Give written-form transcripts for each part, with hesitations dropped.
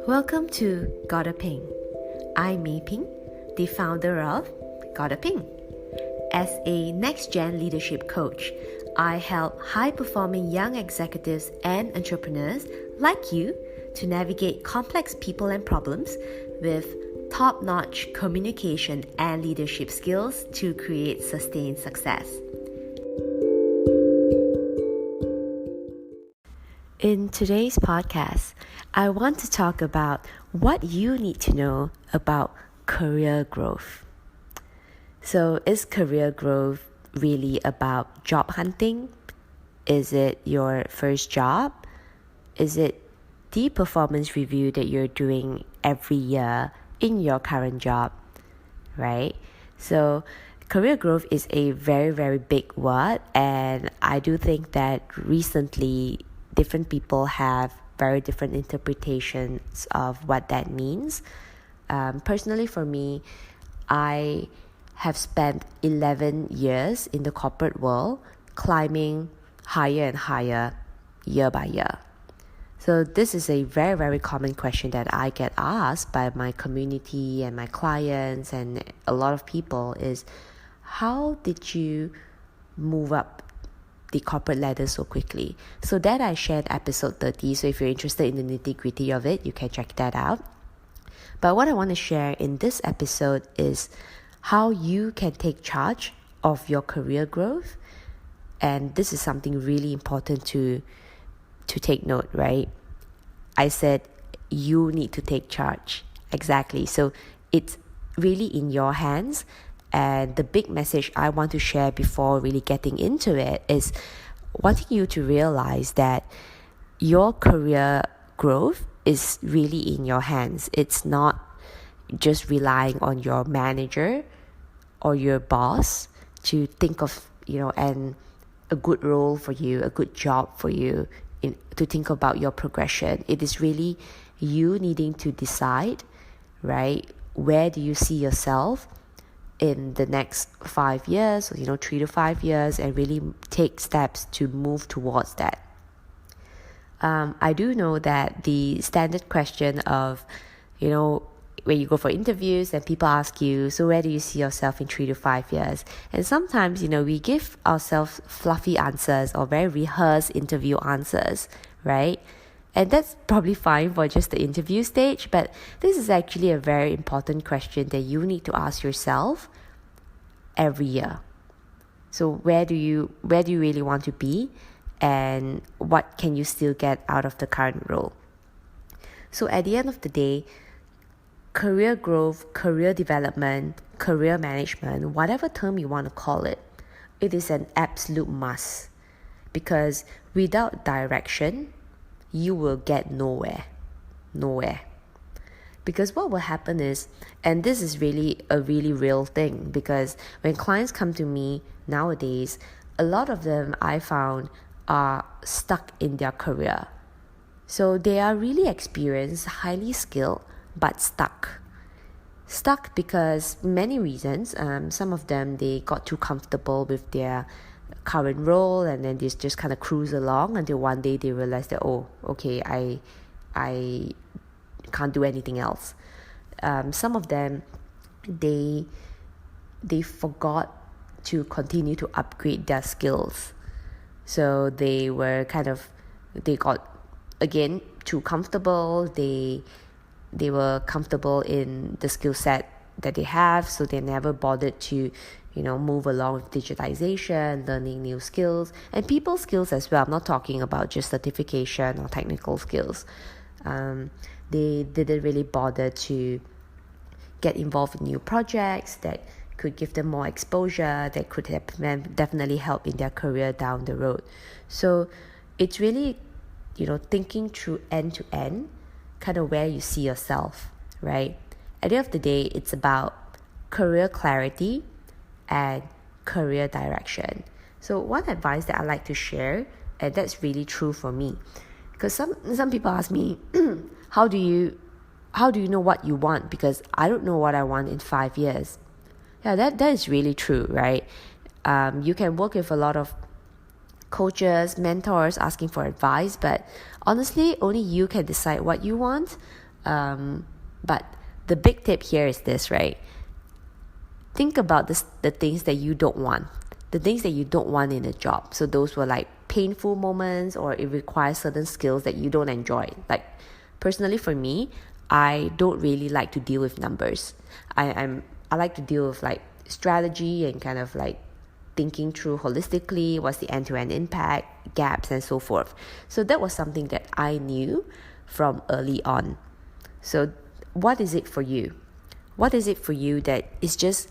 Welcome to Gotta Ping. I'm Mei Ping, the founder of Gotta Ping. As a next-gen leadership coach, I help high-performing young executives and entrepreneurs like you to navigate complex people and problems with top-notch communication and leadership skills to create sustained success. In today's podcast, I want to talk about what you need to know about career growth. So, is career growth really about job hunting? Is it your first job? Is it the performance review that you're doing every year in your current job? Right? So, career growth is a very, very big word, and I do think that recently different people have very different interpretations of what that means. Personally, for me, I have spent 11 years in the corporate world, climbing higher and higher year by year. So this is a very, very common question that I get asked by my community and my clients and a lot of people is, how did you move up the corporate ladder so quickly? So that I shared episode 30. So if you're interested in the nitty-gritty of it, you can check that out. But what I want to share in this episode is how you can take charge of your career growth. And this is something really important to take note, right? I said you need to take charge. Exactly. So it's really in your hands. And the big message I want to share before really getting into it is wanting you to realize that your career growth is really in your hands. It's not just relying on your manager or your boss to think of, and a good role for you, a good job for you, to think about your progression. It is really you needing to decide, right? Where do you see yourself in the next 5 years, 3 to 5 years, and really take steps to move towards that. I do know that the standard question of, when you go for interviews and people ask you, so where do you see yourself in 3 to 5 years? And sometimes, we give ourselves fluffy answers or very rehearsed interview answers, right? And that's probably fine for just the interview stage, but this is actually a very important question that you need to ask yourself every year. So where do you really want to be, and what can you still get out of the current role? So at the end of the day, career growth, career development, career management, whatever term you want to call it, it is an absolute must, because without direction, you will get nowhere. Because what will happen is, and this is really a really real thing, because when clients come to me nowadays, a lot of them I found are stuck in their career. So they are really experienced, highly skilled, but stuck. Stuck because many reasons. Some of them, they got too comfortable with their current role, and then they just kind of cruise along until one day they realize that, I can't do anything else. Some of them, they forgot to continue to upgrade their skills. So they got, again, too comfortable. They were comfortable in the skill set that they have, so they never bothered to move along with digitization, learning new skills, and people skills as well. I'm not talking about just certification or technical skills. They didn't really bother to get involved in new projects that could give them more exposure, that could definitely help in their career down the road. So it's really, thinking through end to end, kind of where you see yourself, right? At the end of the day, it's about career clarity and career direction. So one advice that I like to share, and that's really true for me, because some people ask me, how do you know what you want? Because I don't know what I want in 5 years. Yeah, that is really true, right? You can work with a lot of coaches, mentors asking for advice, but honestly, only you can decide what you want. But the big tip here is this, right? Think about the things that you don't want. The things that you don't want in a job. So those were like painful moments, or it requires certain skills that you don't enjoy. Like personally for me, I don't really like to deal with numbers. I like to deal with like strategy and kind of like thinking through holistically what's the end-to-end impact, gaps, and so forth. So that was something that I knew from early on. So what is it for you? What is it for you that it's just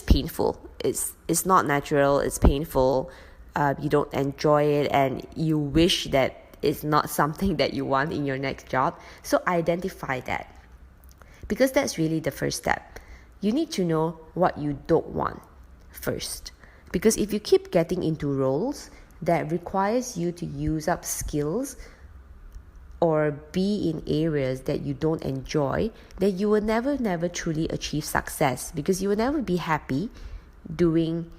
painful? It's not natural. It's painful. You don't enjoy it, and you wish that it's not something that you want in your next job. So identify that, because that's really the first step. You need to know what you don't want first, because if you keep getting into roles that requires you to use up skills or be in areas that you don't enjoy, then you will never truly achieve success, because you will never be happy doing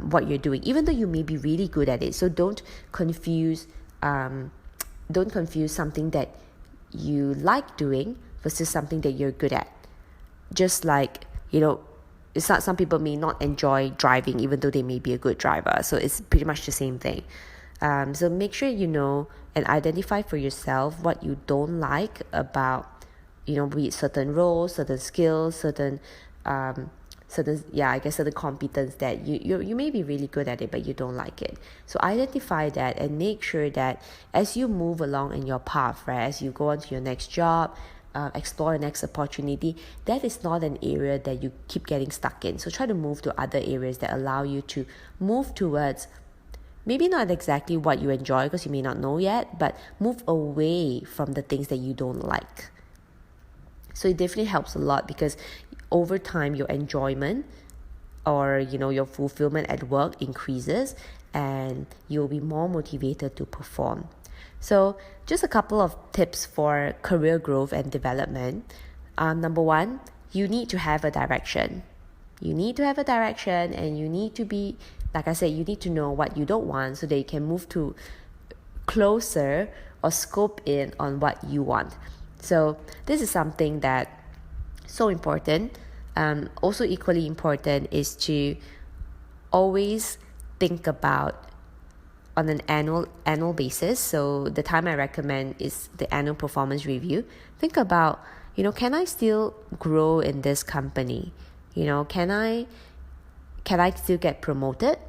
what you're doing, even though you may be really good at it. So don't confuse something that you like doing versus something that you're good at. Just like, it's not, some people may not enjoy driving even though they may be a good driver. So it's pretty much the same thing. So make sure you know and identify for yourself what you don't like about, be it certain roles, certain skills, certain competence that you may be really good at it, but you don't like it. So identify that and make sure that as you move along in your path, right, as you go on to your next job, explore your next opportunity, that is not an area that you keep getting stuck in. So try to move to other areas that allow you to move towards maybe not exactly what you enjoy, because you may not know yet, but move away from the things that you don't like. So it definitely helps a lot, because over time your enjoyment or your fulfillment at work increases, and you'll be more motivated to perform. So just a couple of tips for career growth and development. Number one, you need to have a direction. You need to have a direction, and you need to be, like I said, you need to know what you don't want so that you can move to closer or scope in on what you want. So this is something that so important. Also equally important is to always think about on an annual basis. So the time I recommend is the annual performance review. Think about, can I still grow in this company? Can I still get promoted?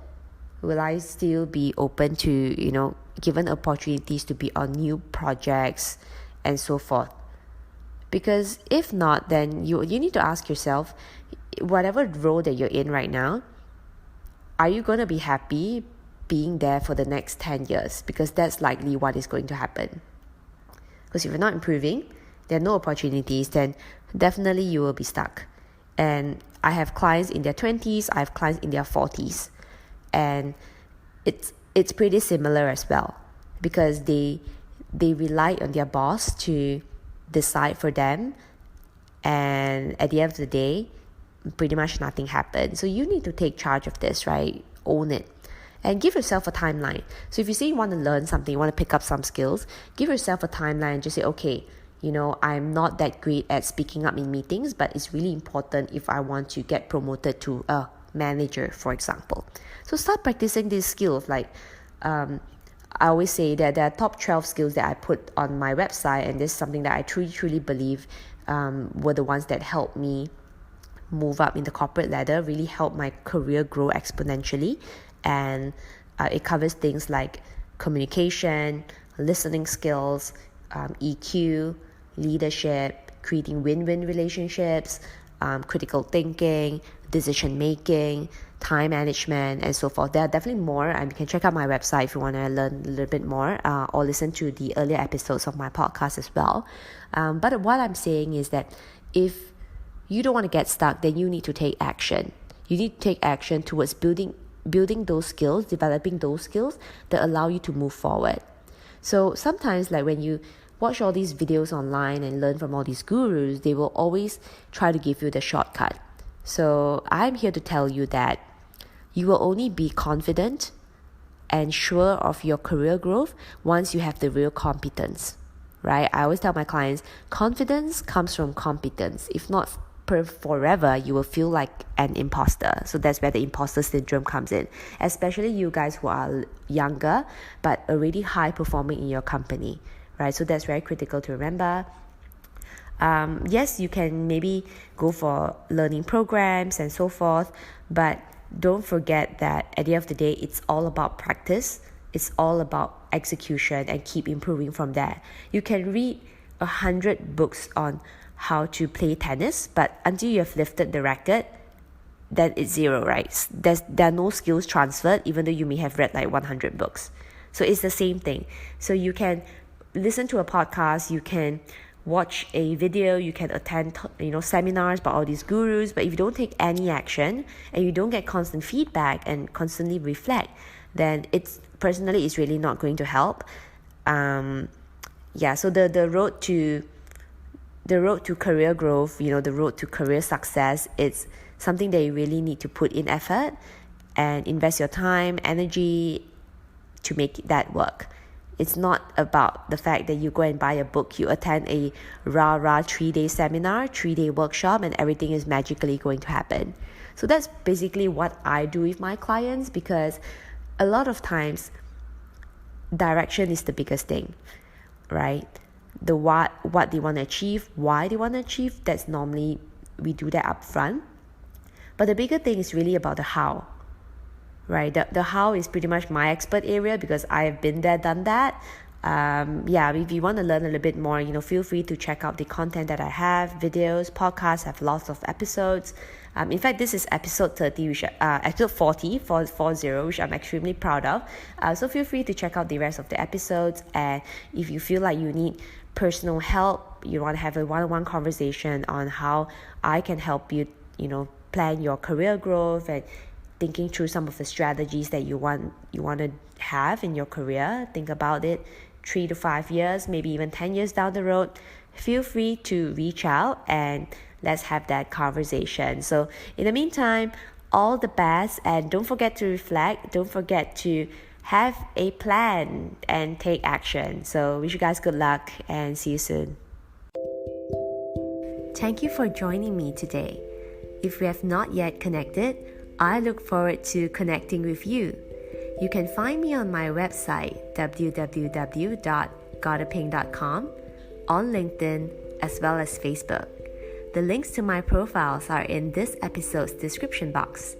Will I still be open to, given opportunities to be on new projects and so forth? Because if not, then you need to ask yourself, whatever role that you're in right now, are you going to be happy being there for the next 10 years? Because that's likely what is going to happen. Because if you're not improving, there are no opportunities, then definitely you will be stuck. And I have clients in their 20s, I have clients in their 40s. And it's pretty similar as well, because they rely on their boss to decide for them, and at the end of the day, pretty much nothing happens. So you need to take charge of this, right? Own it. And give yourself a timeline. So if you say you want to learn something, you want to pick up some skills, give yourself a timeline and just say, okay, I'm not that great at speaking up in meetings, but it's really important if I want to get promoted to a manager, for example. So start practicing these skills. Like I always say that there are top 12 skills that I put on my website, and this is something that I truly believe were the ones that helped me move up in the corporate ladder, really helped my career grow exponentially. And it covers things like communication, listening skills, EQ, leadership, creating win-win relationships, critical thinking, decision making, time management, and so forth. There are definitely more, and you can check out my website if you want to learn a little bit more, or listen to the earlier episodes of my podcast as well. But what I'm saying is that if you don't want to get stuck, then you need to take action. You need to take action towards building those skills, developing those skills that allow you to move forward. So sometimes, like when you watch all these videos online and learn from all these gurus, they will always try to give you the shortcut. So I'm here to tell you that you will only be confident and sure of your career growth once you have the real competence, right? I always tell my clients, confidence comes from competence. If not forever, you will feel like an imposter. So that's where the imposter syndrome comes in, especially you guys who are younger but already high performing in your company, right? So that's very critical to remember. Yes, you can maybe go for learning programs and so forth, but don't forget that at the end of the day, it's all about practice. It's all about execution and keep improving from there. You can read 100 books on how to play tennis, but until you have lifted the racket, then it's zero, right? There are no skills transferred, even though you may have read like 100 books. So it's the same thing. So you can listen to a podcast, you can watch a video, you can attend seminars by all these gurus, but if you don't take any action and you don't get constant feedback and constantly reflect, then it's really not going to help. So the road to career growth, the road to career success, it's something that you really need to put in effort and invest your time, energy to make that work. It's not about the fact that you go and buy a book, you attend a 3-day seminar, 3-day workshop, and everything is magically going to happen. So that's basically what I do with my clients, because a lot of times direction is the biggest thing, right? The what they want to achieve, why they want to achieve, that's normally we do that up front. But the bigger thing is really about the how, right? The how is pretty much my expert area because I've been there, done that. If you want to learn a little bit more, feel free to check out the content that I have, videos, podcasts, I have lots of episodes. In fact, this is episode 30, episode 40, which I'm extremely proud of. So feel free to check out the rest of the episodes. And if you feel like you need personal help, you want to have a one-on-one conversation on how I can help you, plan your career growth and thinking through some of the strategies that you want to have in your career, think about it 3 to 5 years, maybe even 10 years down the road, feel free to reach out and let's have that conversation. So in the meantime, all the best, and don't forget to reflect, don't forget to have a plan and take action. So wish you guys good luck and see you soon. Thank you for joining me today. If we have not yet connected, I look forward to connecting with you. You can find me on my website, www.gottaping.com, on LinkedIn, as well as Facebook. The links to my profiles are in this episode's description box.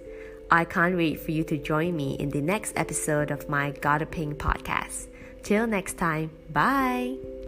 I can't wait for you to join me in the next episode of my Gotta Ping podcast. Till next time, bye!